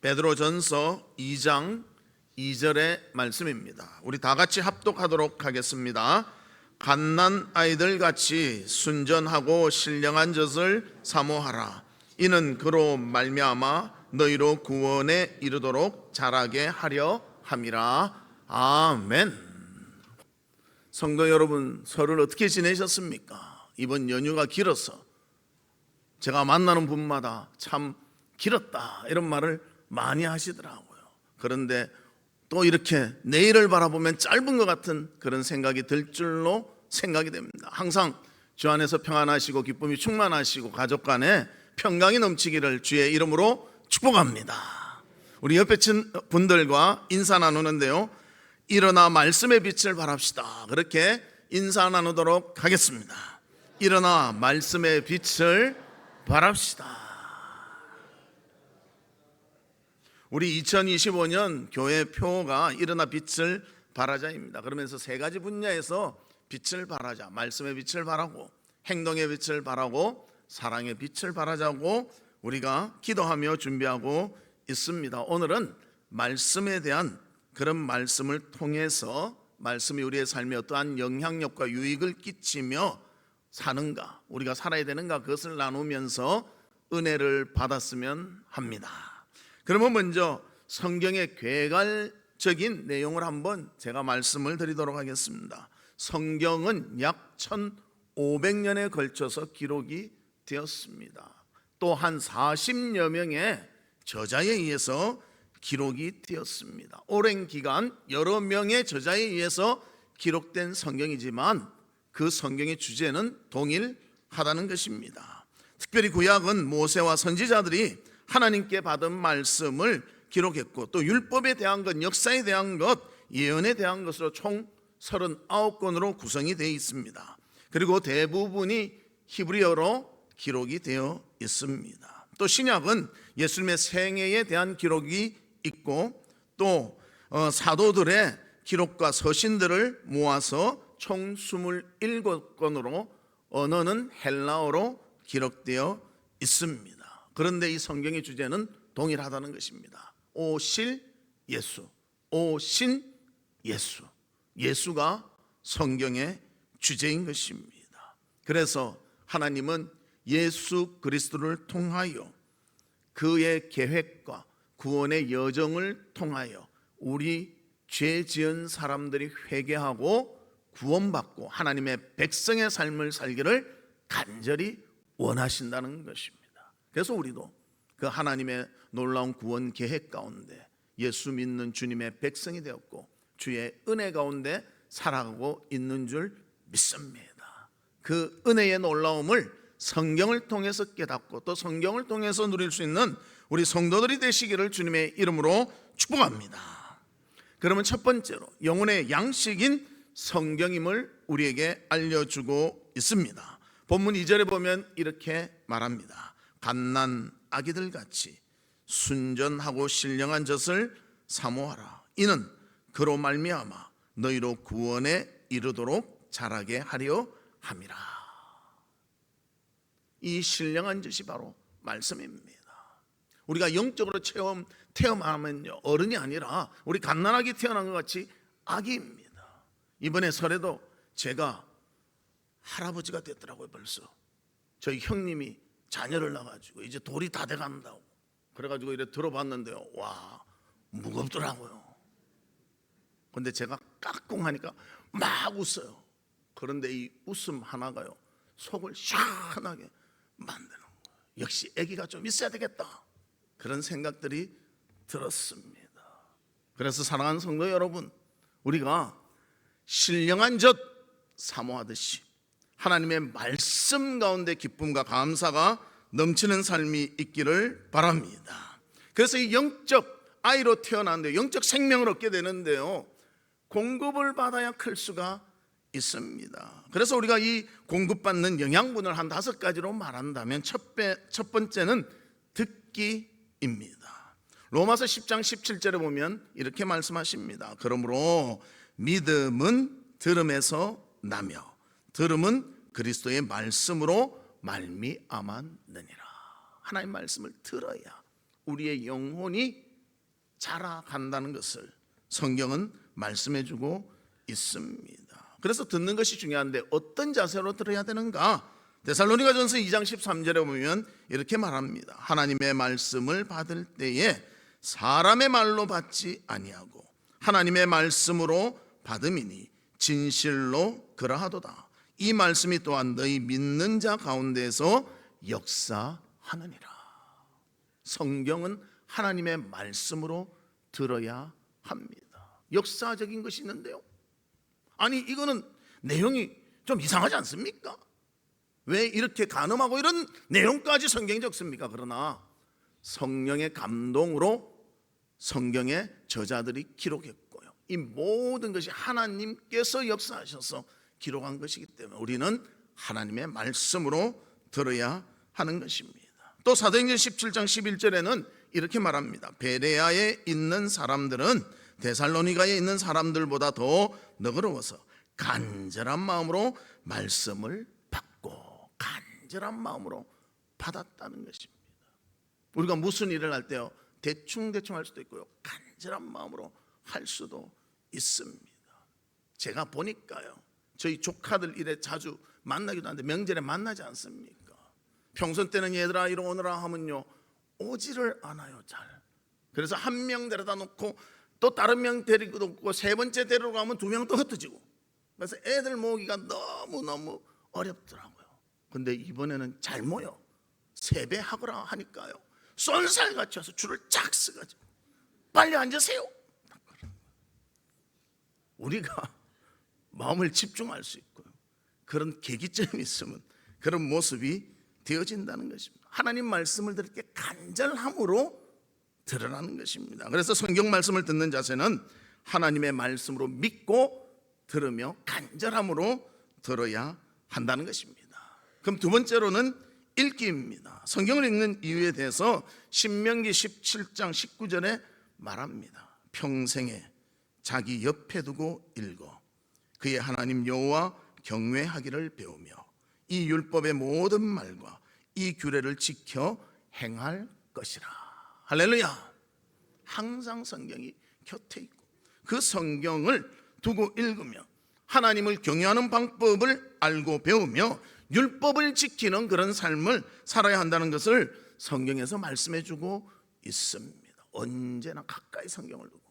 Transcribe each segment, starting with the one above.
베드로전서 2장 2절의 말씀입니다. 우리 다 같이 합독하도록 하겠습니다. 갓난 아이들 같이 순전하고 신령한 젖을 사모하라. 이는 그로 말미암아 너희로 구원에 이르도록 자라게 하려 함이라. 아멘. 성도 여러분, 설을 어떻게 지내셨습니까? 이번 연휴가 길어서 제가 만나는 분마다 참 길었다 이런 말을 많이 하시더라고요. 그런데 또 이렇게 내일을 바라보면 짧은 것 같은 그런 생각이 들 줄로 생각이 됩니다. 항상 주 안에서 평안하시고 기쁨이 충만하시고 가족 간에 평강이 넘치기를 주의 이름으로 축복합니다. 우리 옆에 분들과 인사 나누는데요, 일어나 말씀의 빛을 발합시다. 그렇게 인사 나누도록 하겠습니다. 일어나 말씀의 빛을 발합시다. 우리 2025년 교회 표가 일어나 빛을 발하자입니다. 그러면서 세 가지 분야에서 빛을 발하자, 말씀의 빛을 발하고 행동의 빛을 발하고 사랑의 빛을 발하자고 우리가 기도하며 준비하고 있습니다. 오늘은 말씀에 대한 그런 말씀을 통해서 말씀이 우리의 삶에 어떠한 영향력과 유익을 끼치며 사는가, 우리가 살아야 되는가, 그것을 나누면서 은혜를 받았으면 합니다. 그러면 먼저 성경의 괴갈적인 내용을 한번 제가 말씀을 드리도록 하겠습니다. 성경은 약 1500년에 걸쳐서 기록이 되었습니다. 또 한 40여 명의 저자에 의해서 기록이 되었습니다. 오랜 기간 여러 명의 저자에 의해서 기록된 성경이지만 그 성경의 주제는 동일하다는 것입니다. 특별히 구약은 모세와 선지자들이 하나님께 받은 말씀을 기록했고, 또 율법에 대한 것, 역사에 대한 것, 예언에 대한 것으로 총 39권으로 구성이 되어 있습니다. 그리고 대부분이 히브리어로 기록이 되어 있습니다. 또 신약은 예수님의 생애에 대한 기록이 있고, 또 사도들의 기록과 서신들을 모아서 총 27권으로 언어는 헬라어로 기록되어 있습니다. 그런데 이 성경의 주제는 동일하다는 것입니다. 오실 예수, 오신 예수, 예수가 성경의 주제인 것입니다. 그래서 하나님은 예수 그리스도를 통하여 그의 계획과 구원의 여정을 통하여 우리 죄 지은 사람들이 회개하고 구원받고 하나님의 백성의 삶을 살기를 간절히 원하신다는 것입니다. 그래서 우리도 그 하나님의 놀라운 구원 계획 가운데 예수 믿는 주님의 백성이 되었고 주의 은혜 가운데 살아가고 있는 줄 믿습니다. 그 은혜의 놀라움을 성경을 통해서 깨닫고 또 성경을 통해서 누릴 수 있는 우리 성도들이 되시기를 주님의 이름으로 축복합니다. 그러면 첫 번째로 영혼의 양식인 성경임을 우리에게 알려주고 있습니다. 본문 2절에 보면 이렇게 말합니다. 갓난 아기들 같이 순전하고 신령한 젖을 사모하라. 이는 그로 말미암아 너희로 구원에 이르도록 자라게 하려 함이라. 이 신령한 젖이 바로 말씀입니다. 우리가 영적으로 태어나면요, 어른이 아니라 우리 갓난아기 태어난 것 같이 아기입니다. 이번에 설에도 제가 할아버지가 됐더라고요. 벌써 저희 형님이 자녀를 낳아가지고 이제 돌이 다 돼간다고 그래가지고 이래 들어봤는데요, 와, 무겁더라고요. 근데 제가 깍꿍하니까 막 웃어요. 그런데 이 웃음 하나가요, 속을 시원하게 만드는 거예요. 역시 아기가 좀 있어야 되겠다, 그런 생각들이 들었습니다. 그래서 사랑하는 성도 여러분, 우리가 신령한 젖 사모하듯이 하나님의 말씀 가운데 기쁨과 감사가 넘치는 삶이 있기를 바랍니다. 그래서 이 영적 아이로 태어났는데 영적 생명을 얻게 되는데요, 공급을 받아야 클 수가 있습니다. 그래서 우리가 이 공급받는 영양분을 한 5가지로 말한다면 첫 번째는 듣기입니다. 로마서 10장 17절에 보면 이렇게 말씀하십니다. 그러므로 믿음은 들음에서 나며 들음은 그리스도의 말씀으로 말미암았느니라. 하나님의 말씀을 들어야 우리의 영혼이 자라간다는 것을 성경은 말씀해주고 있습니다. 그래서 듣는 것이 중요한데 어떤 자세로 들어야 되는가? 데살로니가전서 2장 13절에 보면 이렇게 말합니다. 하나님의 말씀을 받을 때에 사람의 말로 받지 아니하고 하나님의 말씀으로 받음이니 진실로 그러하도다. 이 말씀이 또한 너희 믿는 자 가운데서 역사하느니라. 성경은 하나님의 말씀으로 들어야 합니다. 역사적인 것이 있는데요, 아니 이거는 내용이 좀 이상하지 않습니까? 왜 이렇게 간음하고 이런 내용까지 성경에 적습니까? 그러나 성령의 감동으로 성경의 저자들이 기록했고요, 이 모든 것이 하나님께서 역사하셔서 기록한 것이기 때문에 우리는 하나님의 말씀으로 들어야 하는 것입니다. 또 사도행전 17장 11절에는 이렇게 말합니다. 베레아에 있는 사람들은 데살로니가에 있는 사람들보다 더 너그러워서 간절한 마음으로 말씀을 받고 간절한 마음으로 받았다는 것입니다. 우리가 무슨 일을 할 때요, 대충 할 수도 있고요, 간절한 마음으로 할 수도 있습니다. 제가 보니까요, 저희 조카들 이래 자주 만나기도 하는데 명절에 만나지 않습니까? 평소 때는 얘들아 이리 오너라 하면요 오지를 않아요 잘. 그래서 한 명 데려다 놓고 또 다른 명 데리고 놓고 세 번째 데리러 가면 두 명 또 흩어지고, 그래서 애들 모으기가 너무너무 어렵더라고요. 근데 이번에는 잘 모여 세배하거라 하니까요 쏜살같이 와서 줄을 쫙 서가지고 빨리 앉으세요. 우리가 마음을 집중할 수 있고요, 그런 계기점이 있으면 그런 모습이 되어진다는 것입니다. 하나님 말씀을 들을 때 간절함으로 들으라는 것입니다. 그래서 성경 말씀을 듣는 자세는 하나님의 말씀으로 믿고 들으며 간절함으로 들어야 한다는 것입니다. 그럼 두 번째로는 읽기입니다. 성경을 읽는 이유에 대해서 신명기 17장 19절에 말합니다. 평생에 자기 옆에 두고 읽어 그의 하나님 여호와 경외하기를 배우며 이 율법의 모든 말과 이 규례를 지켜 행할 것이라. 할렐루야. 항상 성경이 곁에 있고 그 성경을 두고 읽으며 하나님을 경외하는 방법을 알고 배우며 율법을 지키는 그런 삶을 살아야 한다는 것을 성경에서 말씀해 주고 있습니다. 언제나 가까이 성경을 두고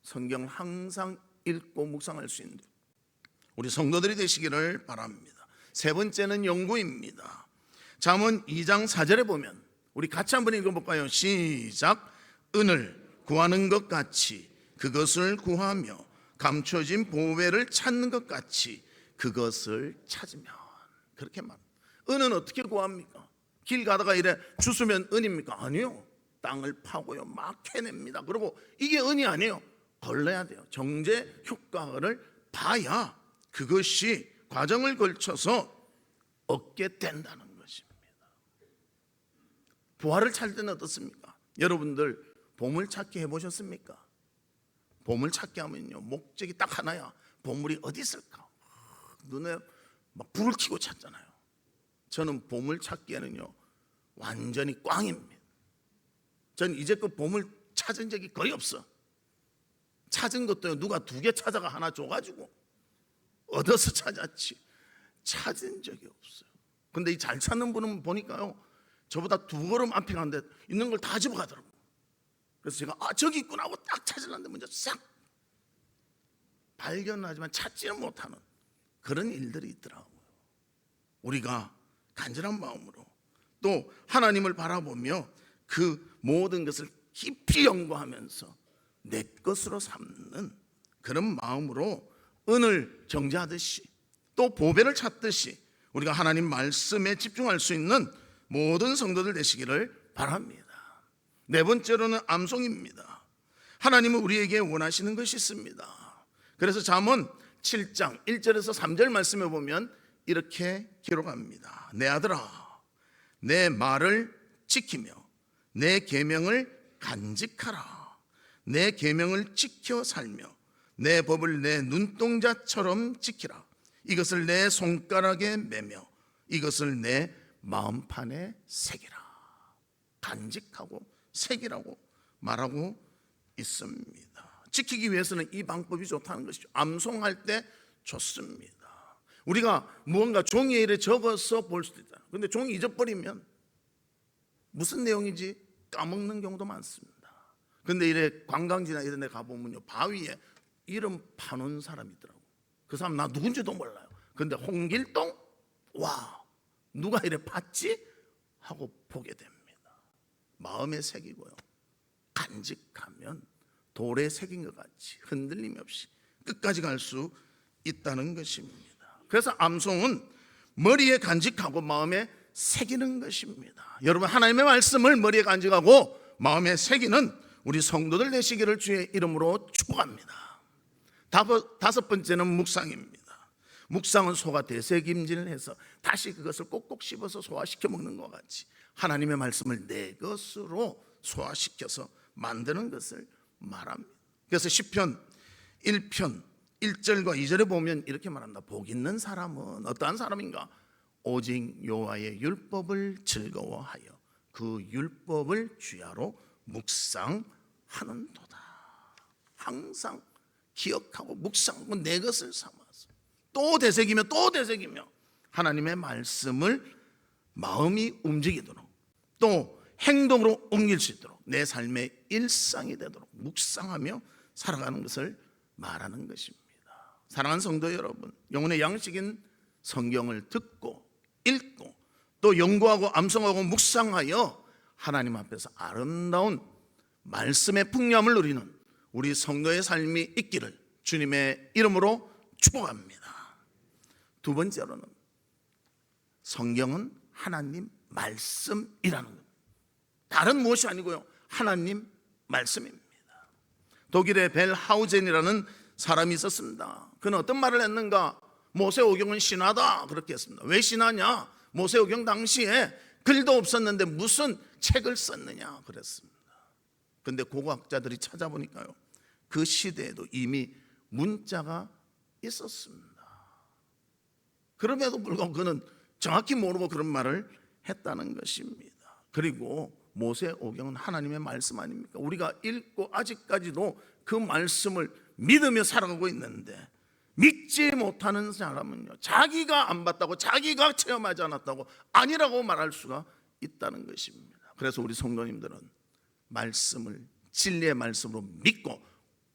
성경을 항상 읽고 묵상할 수 있는 우리 성도들이 되시기를 바랍니다. 세 번째는 연구입니다. 잠언 2장 4절에 보면 우리 같이 한번 읽어볼까요? 시작. 은을 구하는 것 같이 그것을 구하며 감춰진 보배를 찾는 것 같이 그것을 찾으면. 그렇게 말합니다. 은은 어떻게 구합니까? 길 가다가 이래 주스면 은입니까? 아니요. 땅을 파고요 막 캐냅니다. 그리고 이게 은이 아니에요. 걸러야 돼요. 정제 효과를 봐야 그것이 과정을 걸쳐서 얻게 된다는 것입니다. 부활을 찾을 때는 어떻습니까? 여러분들 보물찾기 해보셨습니까? 보물찾기 하면요 목적이 딱 하나야. 보물이 어디 있을까? 눈에 막 불을 켜고 찾잖아요. 저는 보물찾기에는요 완전히 꽝입니다. 전 이제껏 보물 찾은 적이 거의 없어. 찾은 것도 누가 두 개 찾아가 하나 줘가지고 얻어서 찾았지 찾은 적이 없어요. 근데 이 잘 찾는 분은 보니까요 저보다 두 걸음 앞에 가는데 있는 걸 다 집어가더라고요. 그래서 제가 저기 있구나 하고 딱 찾으려는데 먼저 싹 발견하지만 찾지는 못하는 그런 일들이 있더라고요. 우리가 간절한 마음으로 또 하나님을 바라보며 그 모든 것을 깊이 연구하면서 내 것으로 삼는 그런 마음으로 은을 정죄하듯이 또 보배를 찾듯이 우리가 하나님 말씀에 집중할 수 있는 모든 성도들 되시기를 바랍니다. 네 번째로는 암송입니다. 하나님은 우리에게 원하시는 것이 있습니다. 그래서 잠언 7장 1절에서 3절 말씀에 보면 이렇게 기록합니다. 내 아들아 내 말을 지키며 내 계명을 간직하라. 내 계명을 지켜 살며 내 법을 내 눈동자처럼 지키라. 이것을 내 손가락에 매며 이것을 내 마음판에 새기라. 간직하고 새기라고 말하고 있습니다. 지키기 위해서는 이 방법이 좋다는 것이죠. 암송할 때 좋습니다. 우리가 무언가 종이에 이래 적어서 볼 수도 있다. 그런데 종이 잊어버리면 무슨 내용인지 까먹는 경우도 많습니다. 그런데 이래 관광지나 이런 데 가보면요, 바위에 이름 파놓은 사람이 있더라고. 그 사람 나 누군지도 몰라요. 그런데 홍길동? 와, 누가 이래 팠지? 하고 보게 됩니다. 마음에 새기고요, 간직하면 돌에 새긴 것 같이 흔들림 없이 끝까지 갈 수 있다는 것입니다. 그래서 암송은 머리에 간직하고 마음에 새기는 것입니다. 여러분, 하나님의 말씀을 머리에 간직하고 마음에 새기는 우리 성도들 되시기를 주의 이름으로 축복합니다. 다섯 번째는 묵상입니다. 묵상은 소가 되새김질을 해서 다시 그것을 꼭꼭 씹어서 소화시켜 먹는 것 같이 하나님의 말씀을 내 것으로 소화시켜서 만드는 것을 말합니다. 그래서 시편 1편 1절과 2절에 보면 이렇게 말합니다. 복 있는 사람은 어떠한 사람인가? 오직 여호와의 율법을 즐거워하여 그 율법을 주야로 묵상하는도다. 항상 기억하고 묵상하고 내 것을 삼아서 또 되새기며 또 되새기며 하나님의 말씀을 마음이 움직이도록 또 행동으로 옮길 수 있도록 내 삶의 일상이 되도록 묵상하며 살아가는 것을 말하는 것입니다. 사랑하는 성도 여러분, 영혼의 양식인 성경을 듣고 읽고 또 연구하고 암송하고 묵상하여 하나님 앞에서 아름다운 말씀의 풍요함을 누리는 우리 성도의 삶이 있기를 주님의 이름으로 축복합니다. 두 번째로는 성경은 하나님 말씀이라는 것, 다른 무엇이 아니고요, 하나님 말씀입니다. 독일의 벨하우젠이라는 사람이 있었습니다. 그는 어떤 말을 했는가? 모세오경은 신화다 그렇게 했습니다. 왜 신화냐? 모세오경 당시에 글도 없었는데 무슨 책을 썼느냐 그랬습니다. 그런데 고고학자들이 찾아보니까요, 그 시대에도 이미 문자가 있었습니다. 그럼에도 불구하고 그는 정확히 모르고 그런 말을 했다는 것입니다. 그리고 모세오경은 하나님의 말씀 아닙니까? 우리가 읽고 아직까지도 그 말씀을 믿으며 살아가고 있는데, 믿지 못하는 사람은요, 자기가 안 봤다고, 자기가 체험하지 않았다고 아니라고 말할 수가 있다는 것입니다. 그래서 우리 성도님들은 말씀을 진리의 말씀으로 믿고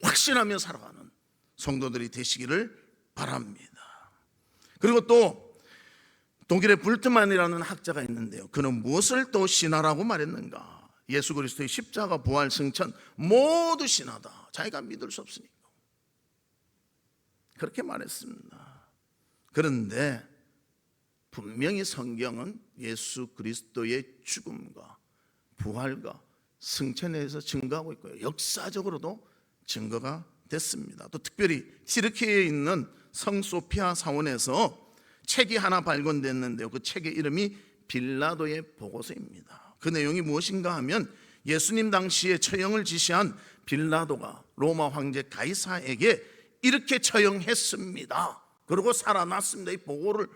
확신하며 살아가는 성도들이 되시기를 바랍니다. 그리고 또 독일의 불트만이라는 학자가 있는데요, 그는 무엇을 또 신화라고 말했는가? 예수 그리스도의 십자가, 부활, 승천 모두 신화다. 자기가 믿을 수 없으니까 그렇게 말했습니다. 그런데 분명히 성경은 예수 그리스도의 죽음과 부활과 승천에 대해서 증거하고 있고요, 역사적으로도 증거가 됐습니다. 또 특별히 튀르키예에 있는 성소피아 사원에서 책이 하나 발견됐는데요, 그 책의 이름이 빌라도의 보고서입니다. 그 내용이 무엇인가 하면 예수님 당시에 처형을 지시한 빌라도가 로마 황제 가이사에게 이렇게 처형했습니다, 그리고 살아났습니다, 이 보고를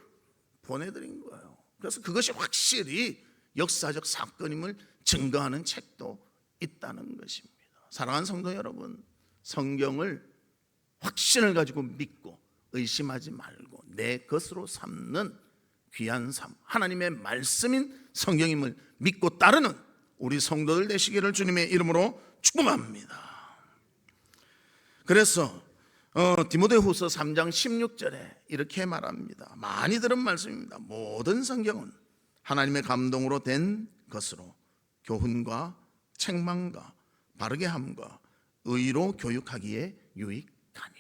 보내드린 거예요. 그래서 그것이 확실히 역사적 사건임을 증거하는 책도 있다는 것입니다. 사랑하는 성도 여러분, 성경을 확신을 가지고 믿고 의심하지 말고 내 것으로 삼는 귀한 삶, 하나님의 말씀인 성경임을 믿고 따르는 우리 성도들 되시기를 주님의 이름으로 축복합니다. 그래서 디모데후서 3장 16절에 이렇게 말합니다. 많이 들은 말씀입니다. 모든 성경은 하나님의 감동으로 된 것으로 교훈과 책망과 바르게 함과 의로 교육하기에 유익하니.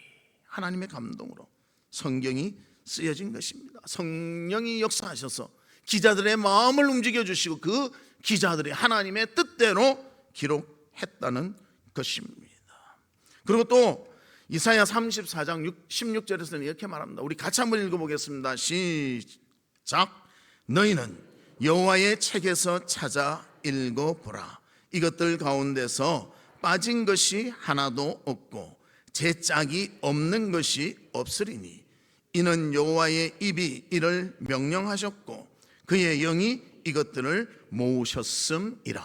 하나님의 감동으로 성경이 쓰여진 것입니다. 성령이 역사하셔서 기자들의 마음을 움직여 주시고 그 기자들이 하나님의 뜻대로 기록했다는 것입니다. 그리고 또 이사야 34장 16절에서는 이렇게 말합니다. 우리 같이 한번 읽어보겠습니다. 시작. 너희는 여호와의 책에서 찾아 읽어보라. 이것들 가운데서 빠진 것이 하나도 없고 제 짝이 없는 것이 없으리니 이는 여호와의 입이 이를 명령하셨고 그의 영이 이것들을 모으셨음이라.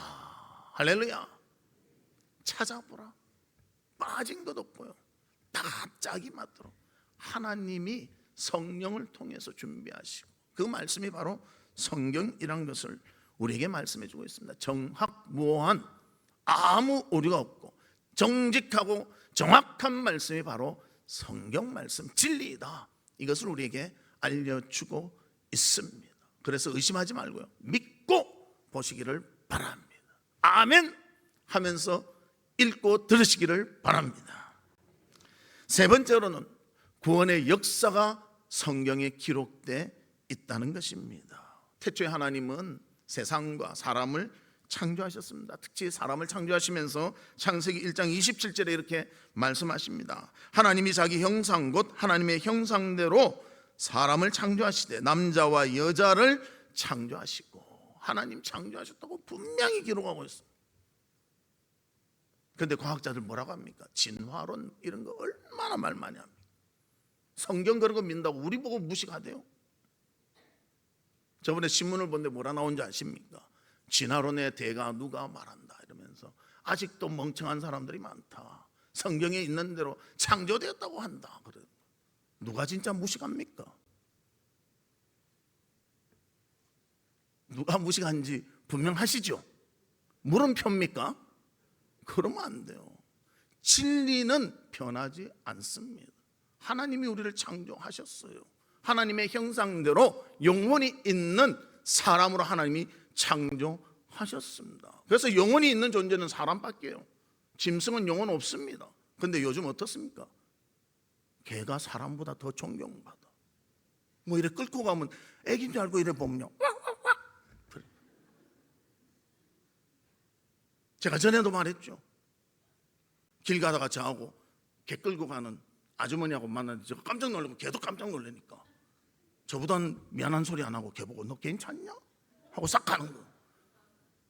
할렐루야. 찾아보라, 빠진 것 없고요. 다 짝이 맞도록 하나님이 성령을 통해서 준비하시고, 그 말씀이 바로 성경이란 것을 우리에게 말씀해 주고 있습니다. 정확무오한 아무 오류가 없고 정직하고 정확한 말씀이 바로 성경 말씀, 진리이다. 이것을 우리에게 알려주고 있습니다. 그래서 의심하지 말고요, 믿고 보시기를 바랍니다. 아멘 하면서 읽고 들으시기를 바랍니다. 세 번째로는 구원의 역사가 성경에 기록되어 있다는 것입니다. 태초에 하나님은 세상과 사람을 창조하셨습니다. 특히 사람을 창조하시면서 창세기 1장 27절에 이렇게 말씀하십니다. 하나님이 자기 형상 곧 하나님의 형상대로 사람을 창조하시되 남자와 여자를 창조하시고, 하나님 창조하셨다고 분명히 기록하고 있습니다. 그런데 과학자들 뭐라고 합니까? 진화론 이런 거 얼마나 말 많이 합니까? 성경 그런 거 믿는다고 우리 보고 무식하대요. 저번에 신문을 본데 뭐라 나온지 아십니까? 진화론의 대가 누가 말한다 이러면서 아직도 멍청한 사람들이 많다. 성경에 있는 대로 창조되었다고 한다. 그래. 누가 진짜 무식합니까? 누가 무식한지 분명하시죠? 물음표입니까? 그러면 안 돼요. 진리는 변하지 않습니다. 하나님이 우리를 창조하셨어요. 하나님의 형상대로 영혼이 있는 사람으로 하나님이 창조하셨습니다. 그래서 영혼이 있는 존재는 사람밖에요. 짐승은 영혼 없습니다. 그런데 요즘 어떻습니까? 개가 사람보다 더 존경받아. 뭐 이래 끌고 가면 애기인 줄 알고 이래 보면요, 제가 전에도 말했죠. 길 가다가 저하고 개 끌고 가는 아주머니하고 만났는데 제가 깜짝 놀라고 개도 깜짝 놀라니까 저보단 미안한 소리 안 하고 개 보고 너 괜찮냐? 하고 싹 가는 거예요.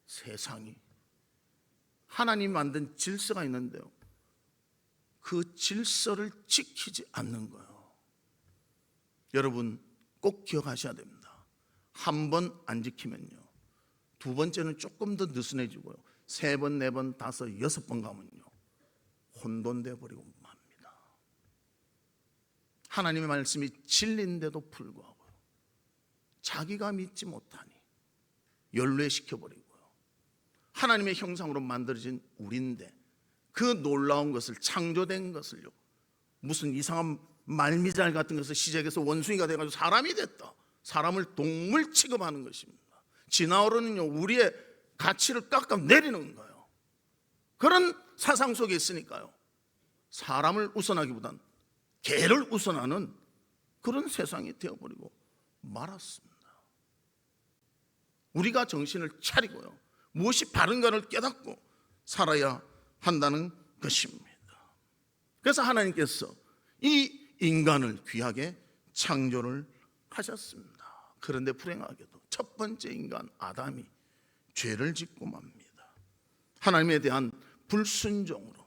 세상이, 하나님 만든 질서가 있는데요, 그 질서를 지키지 않는 거예요. 여러분 꼭 기억하셔야 됩니다. 한 번 안 지키면요, 두 번째는 조금 더 느슨해지고요, 세 번, 네 번, 다섯, 여섯 번 가면요 혼돈되어 버리고 맙니다. 하나님의 말씀이 진리인데도 불구하고 자기가 믿지 못하니 연례시켜버리고요, 하나님의 형상으로 만들어진 우리인데 그 놀라운 것을, 창조된 것을요, 무슨 이상한 말미잘 같은 것을 시작해서 원숭이가 돼가지고 사람이 됐다, 사람을 동물 취급하는 것입니다. 진화론은요 우리의 가치를 깎아내리는 거예요. 그런 사상 속에 있으니까요, 사람을 우선하기보단 개를 우선하는 그런 세상이 되어버리고 말았습니다. 우리가 정신을 차리고요, 무엇이 바른가를 깨닫고 살아야 한다는 것입니다. 그래서 하나님께서 이 인간을 귀하게 창조를 하셨습니다. 그런데 불행하게도 첫 번째 인간 아담이 죄를 짓고 맙니다. 하나님에 대한 불순종으로,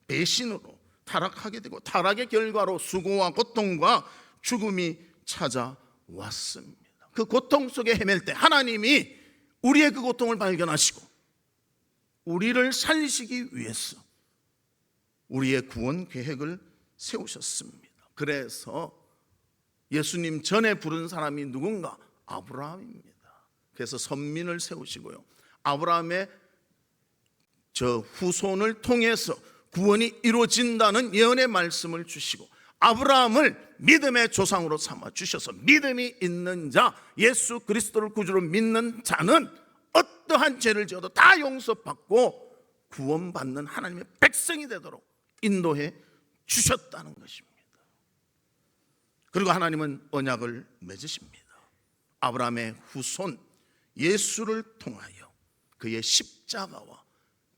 배신으로 타락하게 되고, 타락의 결과로 수고와 고통과 죽음이 찾아왔습니다. 그 고통 속에 헤맬 때 하나님이 우리의 그 고통을 발견하시고 우리를 살리시기 위해서 우리의 구원 계획을 세우셨습니다. 그래서 예수님 전에 부른 사람이 누군가? 아브라함입니다. 그래서 선민을 세우시고요, 아브라함의 저 후손을 통해서 구원이 이루어진다는 예언의 말씀을 주시고, 아브라함을 믿음의 조상으로 삼아 주셔서 믿음이 있는 자, 예수 그리스도를 구주로 믿는 자는 어떠한 죄를 지어도 다 용서받고 구원받는 하나님의 백성이 되도록 인도해 주셨다는 것입니다. 그리고 하나님은 언약을 맺으십니다. 아브라함의 후손 예수를 통하여 그의 십자가와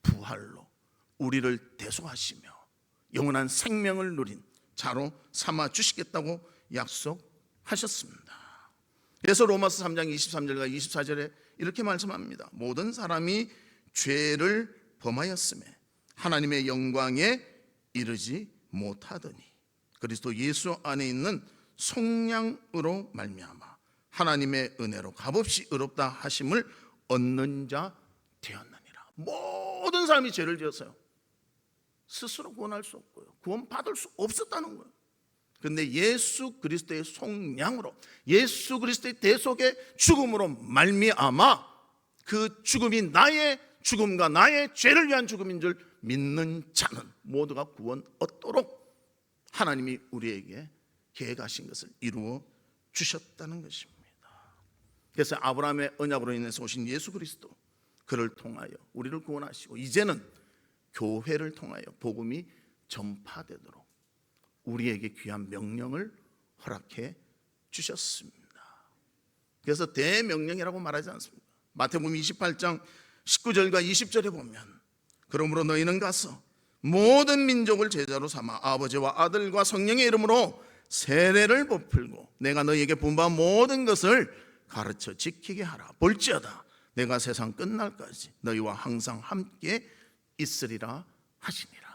부활로 우리를 대속하시며 영원한 생명을 누린 자로 삼아 주시겠다고 약속하셨습니다. 그래서 로마서 3장 23절과 24절에 이렇게 말씀합니다. 모든 사람이 죄를 범하였음에 하나님의 영광에 이르지 못하더니 그리스도 예수 안에 있는 속량으로 말미암아 하나님의 은혜로 값없이 의롭다 하심을 얻는 자 되었느니라. 모든 사람이 죄를 지었어요. 스스로 구원할 수 없고요, 구원받을 수 없었다는 거예요. 그런데 예수 그리스도의 속량으로, 예수 그리스도의 대속의 죽음으로 말미암아 그 죽음이 나의 죽음과 나의 죄를 위한 죽음인 줄 믿는 자는 모두가 구원 얻도록 하나님이 우리에게 계획하신 것을 이루어 주셨다는 것입니다. 그래서 아브라함의 언약으로 인해서 오신 예수 그리스도, 그를 통하여 우리를 구원하시고 이제는 교회를 통하여 복음이 전파되도록 우리에게 귀한 명령을 허락해 주셨습니다. 그래서 대명령이라고 말하지 않습니다. 마태복음 28장 19절과 20절에 보면 그러므로 너희는 가서 모든 민족을 제자로 삼아 아버지와 아들과 성령의 이름으로 세례를 베풀고 내가 너희에게 분부한 모든 것을 가르쳐 지키게 하라. 볼지어다 내가 세상 끝날까지 너희와 항상 함께 있으리라 하시니라.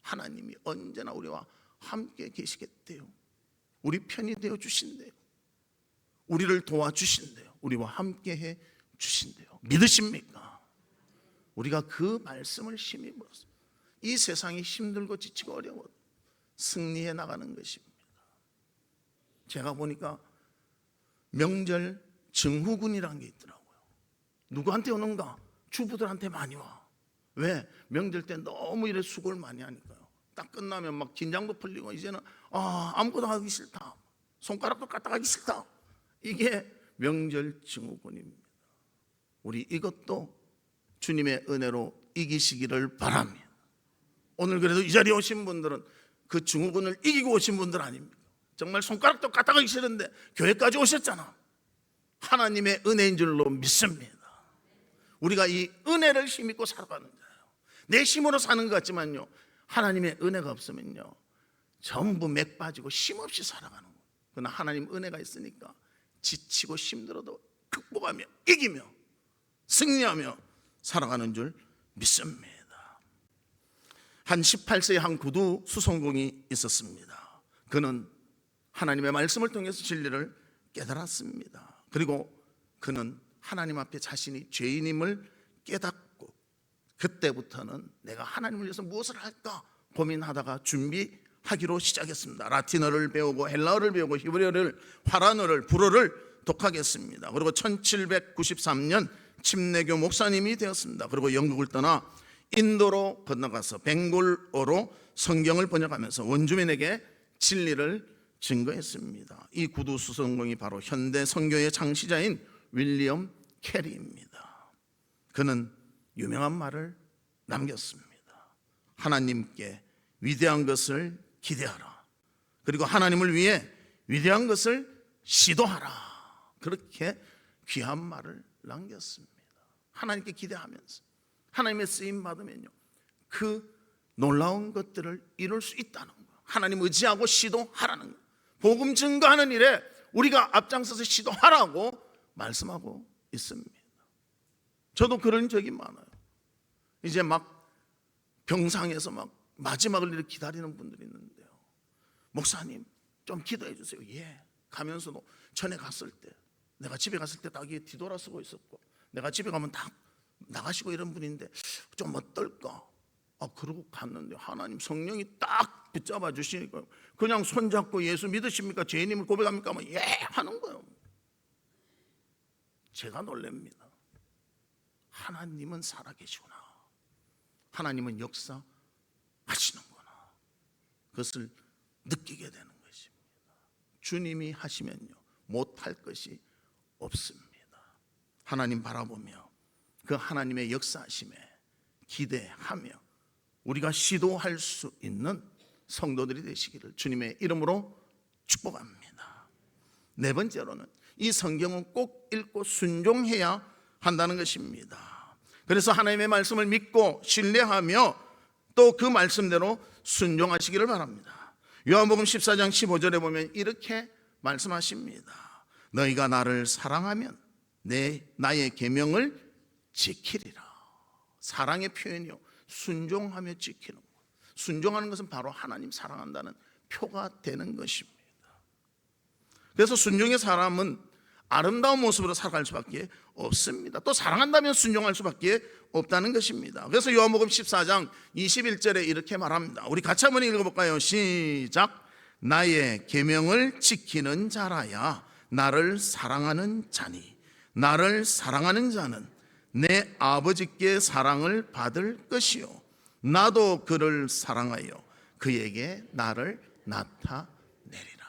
하나님이 언제나 우리와 함께 계시겠대요. 우리 편이 되어 주신대요. 우리를 도와주신대요. 우리와 함께 해 주신대요. 믿으십니까? 우리가 그 말씀을 힘입어서 이 세상이 힘들고 지치고 어려워도 승리해 나가는 것입니다. 제가 보니까 명절 증후군이라는 게 있더라고요. 누구한테 오는가? 주부들한테 많이 와. 왜? 명절 때 너무 이래 수고를 많이 하니까요. 딱 끝나면 막 긴장도 풀리고 이제는 아무것도 하기 싫다, 손가락도 까딱하기 싫다. 이게 명절 증후군입니다. 우리 이것도 주님의 은혜로 이기시기를 바랍니다. 오늘 그래도 이 자리에 오신 분들은 그 증후군을 이기고 오신 분들 아닙니까? 정말 손가락도 까딱하기 싫은데 교회까지 오셨잖아. 하나님의 은혜인 줄로 믿습니다. 우리가 이 은혜를 힘입고 살아가는 자예요. 내 힘으로 사는 것 같지만요, 하나님의 은혜가 없으면요 전부 맥 빠지고 힘없이 살아가는 거예요. 그러나 하나님 은혜가 있으니까 지치고 힘들어도 극복하며 이기며 승리하며 살아가는 줄 믿습니다. 한 18세의 한 구두 수송공이 있었습니다. 그는 하나님의 말씀을 통해서 진리를 깨달았습니다. 그리고 그는 하나님 앞에 자신이 죄인임을 깨닫고 그때부터는 내가 하나님을 위해서 무엇을 할까 고민하다가 준비하기로 시작했습니다. 라틴어를 배우고 헬라어를 배우고 히브리어를, 화란어를, 불어를 독학했습니다. 그리고 1793년 침례교 목사님이 되었습니다. 그리고 영국을 떠나 인도로 건너가서 벵골어로 성경을 번역하면서 원주민에게 진리를 증거했습니다. 이 구두 수송공이 바로 현대 선교의 창시자인 윌리엄 캐리입니다. 그는 유명한 말을 남겼습니다. 하나님께 위대한 것을 기대하라. 그리고 하나님을 위해 위대한 것을 시도하라. 그렇게 귀한 말을 남겼습니다. 하나님께 기대하면서 하나님의 쓰임 받으면요 그 놀라운 것들을 이룰 수 있다는 거예요. 하나님 의지하고 시도하라는 거예요. 복음 증거하는 일에 우리가 앞장서서 시도하라고 말씀하고 있습니다. 저도 그런 적이 많아요. 이제 막 병상에서 막 마지막을 이렇게 기다리는 분들이 있는데요, 목사님 좀 기도해 주세요. 예. 가면서도 전에 갔을 때, 내가 집에 갔을 때 딱 뒤돌아서고 있었고, 내가 집에 가면 다 나가시고 이런 분인데 좀 어떨까? 그러고 갔는데 하나님 성령이 딱 붙잡아 주시니까 그냥 손잡고 예수 믿으십니까? 죄인임을 고백합니까? 하면 예 하는 거예요. 제가 놀랍니다. 하나님은 살아계시구나. 하나님은 역사하시는구나. 그것을 느끼게 되는 것입니다. 주님이 하시면요 못할 것이 없습니다. 하나님 바라보며 그 하나님의 역사하심에 기대하며 우리가 시도할 수 있는 성도들이 되시기를 주님의 이름으로 축복합니다. 네 번째로는 이 성경은 꼭 읽고 순종해야 한다는 것입니다. 그래서 하나님의 말씀을 믿고 신뢰하며 또 그 말씀대로 순종하시기를 바랍니다. 요한복음 14장 15절에 보면 이렇게 말씀하십니다. 너희가 나를 사랑하면 나의 계명을 지키리라. 사랑의 표현이요 순종하며 지키는 것. 순종하는 것은 바로 하나님 사랑한다는 표가 되는 것입니다. 그래서 순종의 사람은 아름다운 모습으로 살아갈 수밖에 없습니다. 또 사랑한다면 순종할 수밖에 없다는 것입니다. 그래서 요한복음 14장 21절에 이렇게 말합니다. 우리 같이 한번 읽어볼까요? 시작. 나의 계명을 지키는 자라야 나를 사랑하는 자니 나를 사랑하는 자는 내 아버지께 사랑을 받을 것이요 나도 그를 사랑하여 그에게 나를 나타내리라.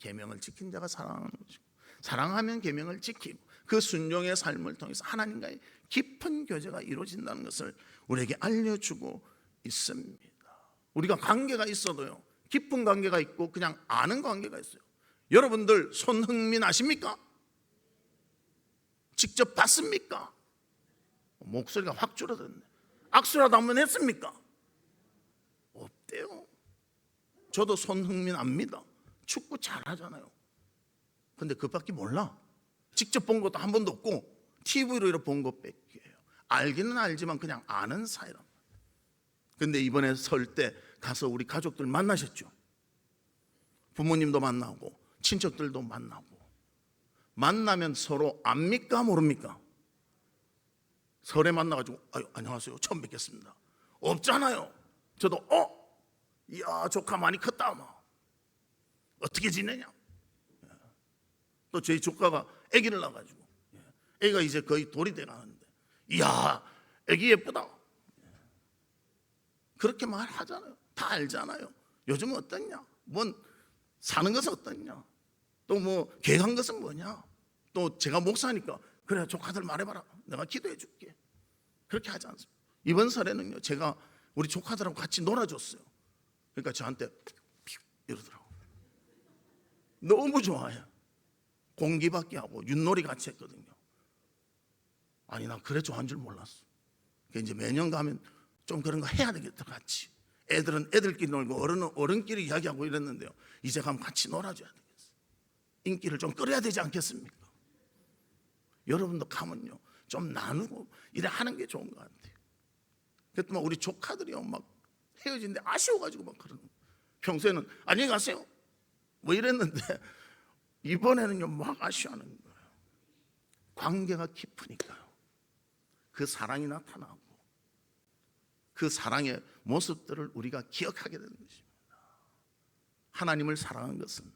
계명을 지킨 자가 사랑하는 것이고 사랑하면 계명을 지키고 그 순종의 삶을 통해서 하나님과의 깊은 교제가 이루어진다는 것을 우리에게 알려주고 있습니다. 우리가 관계가 있어도요, 깊은 관계가 있고 그냥 아는 관계가 있어요. 여러분들 손흥민 아십니까? 직접 봤습니까? 목소리가 확 줄어들었네. 악수라도 한번 했습니까? 없대요. 저도 손흥민 압니다. 축구 잘하잖아요. 근데 그밖에 몰라. 직접 본 것도 한 번도 없고 TV로 이렇게 본 것 뺏기예요. 알기는 알지만 그냥 아는 사이라. 근데 이번에 설 때 가서 우리 가족들 만나셨죠? 부모님도 만나고 친척들도 만나고. 만나면 서로 압니까 모릅니까? 설에 만나가지고 안녕하세요 처음 뵙겠습니다. 없잖아요. 저도 이야 조카 많이 컸다 뭐. 어떻게 지내냐. 또 저희 조카가 아기를 낳아가지고 아기가 이제 거의 돌이 돼가는데 이야 아기 예쁘다. 그렇게 말하잖아요. 다 알잖아요. 요즘은 어떻냐, 뭔 사는 것은 어떻냐, 또 뭐 계획한 것은 뭐냐, 또 제가 목사니까 그래 조카들 말해봐라 내가 기도해 줄게. 그렇게 하지 않습니다. 이번 설에는요 제가 우리 조카들하고 같이 놀아줬어요. 그러니까 저한테 이러더라고요. 너무 좋아해요. 공기받기 하고 윷놀이 같이 했거든요. 아니 나 그래 좋아하는 줄 몰랐어. 그러니까 이제 매년 가면 좀 그런 거 해야 되겠다. 같이 애들은 애들끼리 놀고 어른은 어른끼리 이야기하고 이랬는데요, 이제 가면 같이 놀아줘야 되겠어. 인기를 좀 끌어야 되지 않겠습니까? 여러분도 가면요 좀 나누고 이래 하는 게 좋은 것 같아요. 그랬더니 우리 조카들이요 막 헤어지는데 아쉬워가지고 막 그러는 거예요. 평소에는 안녕히 가세요 뭐 이랬는데 이번에는요 막 아쉬워하는 거예요. 관계가 깊으니까요. 그 사랑이 나타나고 그 사랑의 모습들을 우리가 기억하게 되는 것입니다. 하나님을 사랑하는 것은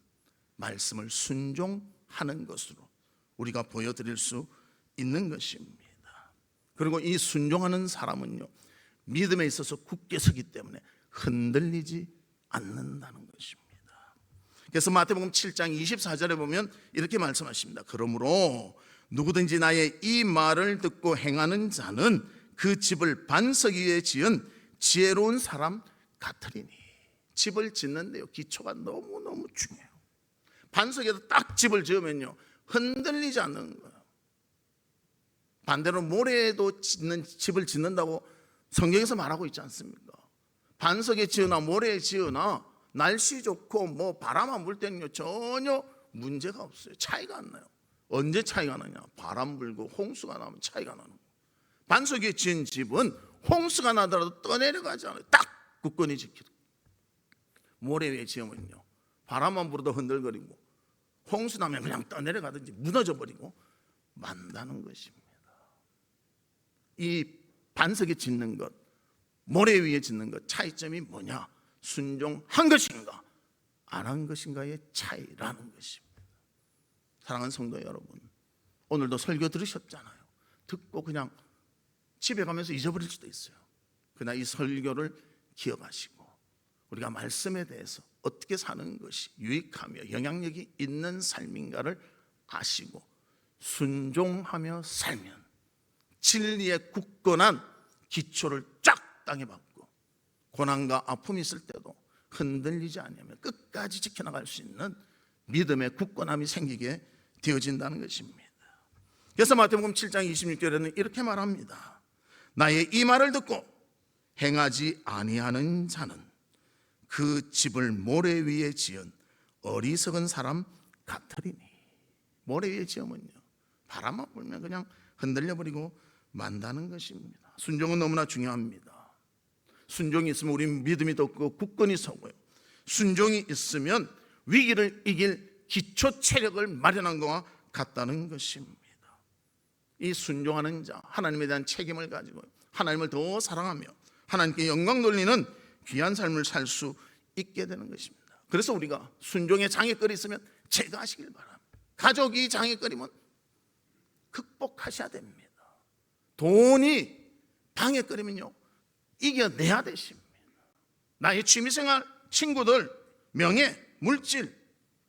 말씀을 순종하는 것으로 우리가 보여드릴 수 있는 것입니다. 그리고 이 순종하는 사람은요 믿음에 있어서 굳게 서기 때문에 흔들리지 않는다는 것입니다. 그래서 마태복음 7장 24절에 보면 이렇게 말씀하십니다. 그러므로 누구든지 나의 이 말을 듣고 행하는 자는 그 집을 반석 위에 지은 지혜로운 사람 같으리니. 집을 짓는데요 기초가 너무너무 중요해요. 반석에다 딱 집을 지으면요 흔들리지 않는 거예요. 반대로 모래에도 집을 짓는다고 성경에서 말하고 있지 않습니까? 반석에 지으나 모래에 지으나 날씨 좋고 뭐 바람 안 불 때는요 전혀 문제가 없어요. 차이가 안 나요. 언제 차이가 나냐? 바람 불고 홍수가 나면 차이가 나는 거예요. 반석에 지은 집은 홍수가 나더라도 떠내려가지 않아요. 딱 굳건히 지키고. 모래 위에 지으면요 바람만 불어도 흔들거리고 홍수 나면 그냥 떠내려가든지 무너져 버리고 만다는 것입니다. 이 반석에 짓는 것, 모래 위에 짓는 것 차이점이 뭐냐? 순종한 것인가 안 한 것인가의 차이라는 것입니다. 사랑하는 성도 여러분, 오늘도 설교 들으셨잖아요. 듣고 그냥 집에 가면서 잊어버릴 수도 있어요. 그러나 이 설교를 기억하시고 우리가 말씀에 대해서 어떻게 사는 것이 유익하며 영향력이 있는 삶인가를 아시고 순종하며 살면 진리에 굳건한 기초를 쫙 땅에 박고 고난과 아픔이 있을 때도 흔들리지 않으며 끝까지 지켜나갈 수 있는 믿음의 굳건함이 생기게 되어진다는 것입니다. 그래서 마태복음 7장 26절에는 이렇게 말합니다. 나의 이 말을 듣고 행하지 아니하는 자는 그 집을 모래 위에 지은 어리석은 사람 같으리니. 모래 위에 지으면요 바람만 불면 그냥 흔들려 버리고 만다는 것입니다. 순종은 너무나 중요합니다. 순종이 있으면 우리 믿음이 더 굳건히 서고요, 순종이 있으면 위기를 이길 기초 체력을 마련한 것과 같다는 것입니다. 이 순종하는 자, 하나님에 대한 책임을 가지고 하나님을 더 사랑하며 하나님께 영광 돌리는 귀한 삶을 살 수 있게 되는 것입니다. 그래서 우리가 순종의 장애거리 있으면 제거하시길 바랍니다. 가족이 장애거리면 극복하셔야 됩니다. 돈이 방해거리면요, 이겨내야 되십니다. 나의 취미생활, 친구들, 명예, 물질,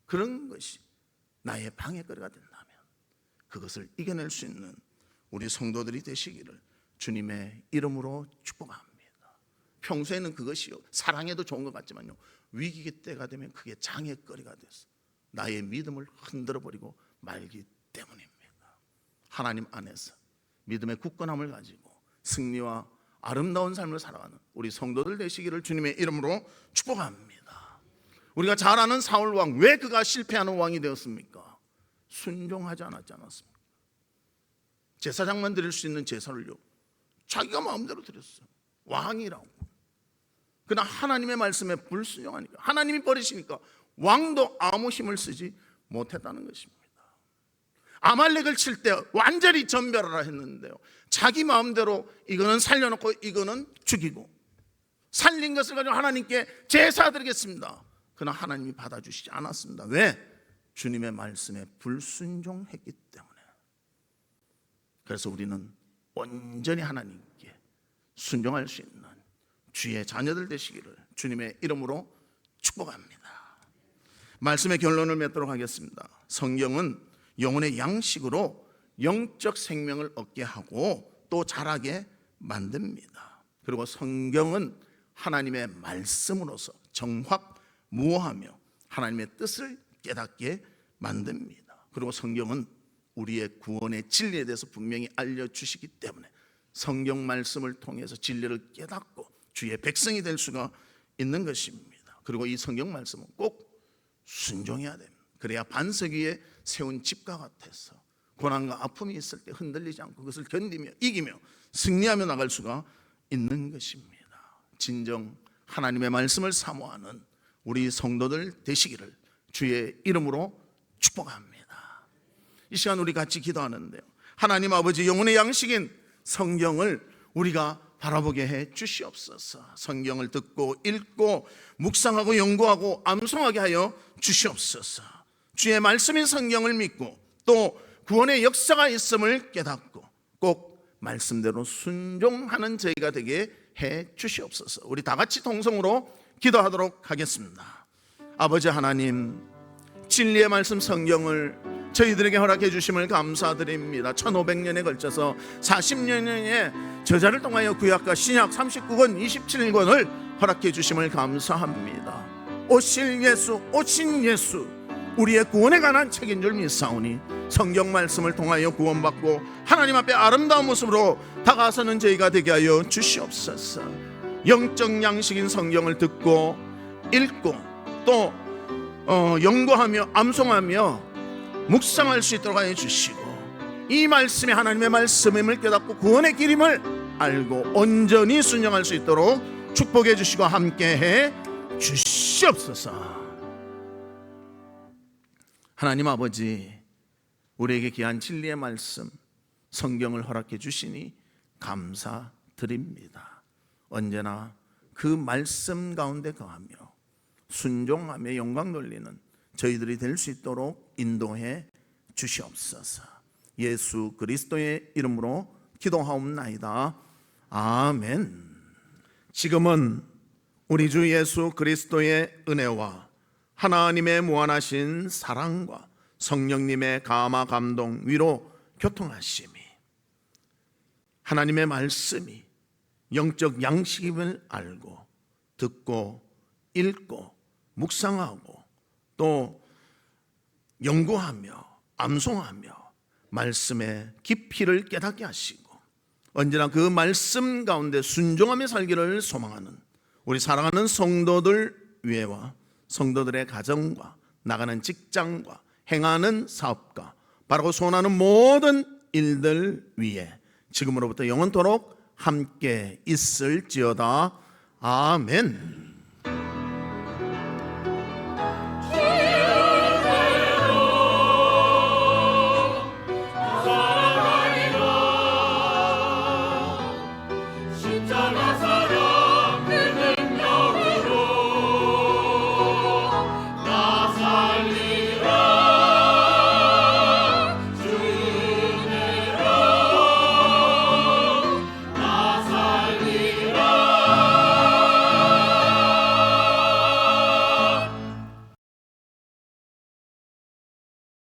그런 것이 나의 방해거리가 된다면 그것을 이겨낼 수 있는 우리 성도들이 되시기를 주님의 이름으로 축복합니다. 평소에는 그것이요, 사랑해도 좋은 것 같지만요, 위기 때가 되면 그게 장애거리가 돼서 나의 믿음을 흔들어버리고 말기 때문입니다. 하나님 안에서 믿음의 굳건함을 가지고 승리와 아름다운 삶을 살아가는 우리 성도들 되시기를 주님의 이름으로 축복합니다. 우리가 잘 아는 사울 왕, 왜 그가 실패하는 왕이 되었습니까? 순종하지 않았지 않았습니까? 제사장만 드릴 수 있는 제사를요, 자기가 마음대로 드렸어요. 왕이라고. 그러나 하나님의 말씀에 불순종하니까, 하나님이 버리시니까 왕도 아무 힘을 쓰지 못했다는 것입니다. 아말렉을 칠 때 완전히 전멸하라 했는데요, 자기 마음대로 이거는 살려놓고 이거는 죽이고, 살린 것을 가지고 하나님께 제사 드리겠습니다. 그러나 하나님이 받아주시지 않았습니다. 왜? 주님의 말씀에 불순종했기 때문에. 그래서 우리는 온전히 하나님께 순종할 수 있는 주의 자녀들 되시기를 주님의 이름으로 축복합니다. 말씀의 결론을 맺도록 하겠습니다. 성경은 영혼의 양식으로 영적 생명을 얻게 하고 또 자라게 만듭니다. 그리고 성경은 하나님의 말씀으로서 정확무오하며 하나님의 뜻을 깨닫게 만듭니다. 그리고 성경은 우리의 구원의 진리에 대해서 분명히 알려주시기 때문에 성경 말씀을 통해서 진리를 깨닫고 주의 백성이 될 수가 있는 것입니다. 그리고 이 성경 말씀은 꼭 순종해야 됩니다. 그래야 반석 위에 세운 집과 같아서 고난과 아픔이 있을 때 흔들리지 않고 그것을 견디며 이기며 승리하며 나갈 수가 있는 것입니다. 진정 하나님의 말씀을 사모하는 우리 성도들 되시기를 주의 이름으로 축복합니다. 이 시간 우리 같이 기도하는데요, 하나님 아버지, 영혼의 양식인 성경을 우리가 바라보게 해 주시옵소서. 성경을 듣고 읽고 묵상하고 연구하고 암송하게 하여 주시옵소서. 주의 말씀인 성경을 믿고 또 구원의 역사가 있음을 깨닫고 꼭 말씀대로 순종하는 저희가 되게 해 주시옵소서. 우리 다 같이 동성으로 기도하도록 하겠습니다. 아버지 하나님, 진리의 말씀 성경을 저희들에게 허락해 주심을 감사드립니다. 1500년에 걸쳐서 40년의 저자를 통하여 구약과 신약 39권 27권을 허락해 주심을 감사합니다. 오실 예수, 오신 예수, 우리의 구원에 관한 책인 줄 믿사오니 성경 말씀을 통하여 구원받고 하나님 앞에 아름다운 모습으로 다가서는 저희가 되게 하여 주시옵소서. 영적 양식인 성경을 듣고 읽고 또 연구하며 암송하며 묵상할 수 있도록 하여 주시고, 이 말씀이 하나님의 말씀임을 깨닫고 구원의 길임을 알고 온전히 순종할 수 있도록 축복해 주시고 함께해 주시옵소서. 하나님 아버지, 우리에게 귀한 진리의 말씀 성경을 허락해 주시니 감사드립니다. 언제나 그 말씀 가운데 거하며 순종하며 영광 돌리는 저희들이 될 수 있도록 인도해 주시옵소서. 예수 그리스도의 이름으로 기도하옵나이다. 아멘. 지금은 우리 주 예수 그리스도의 은혜와 하나님의 무한하신 사랑과 성령님의 감화 감동 위로 교통하심이, 하나님의 말씀이 영적 양식임을 알고 듣고 읽고 묵상하고 또 연구하며 암송하며 말씀의 깊이를 깨닫게 하시고 언제나 그 말씀 가운데 순종하며 살기를 소망하는 우리 사랑하는 성도들 위에와 성도들의 가정과 나가는 직장과 행하는 사업과 바라고 소원하는 모든 일들 위에 지금으로부터 영원토록 함께 있을지어다. 아멘.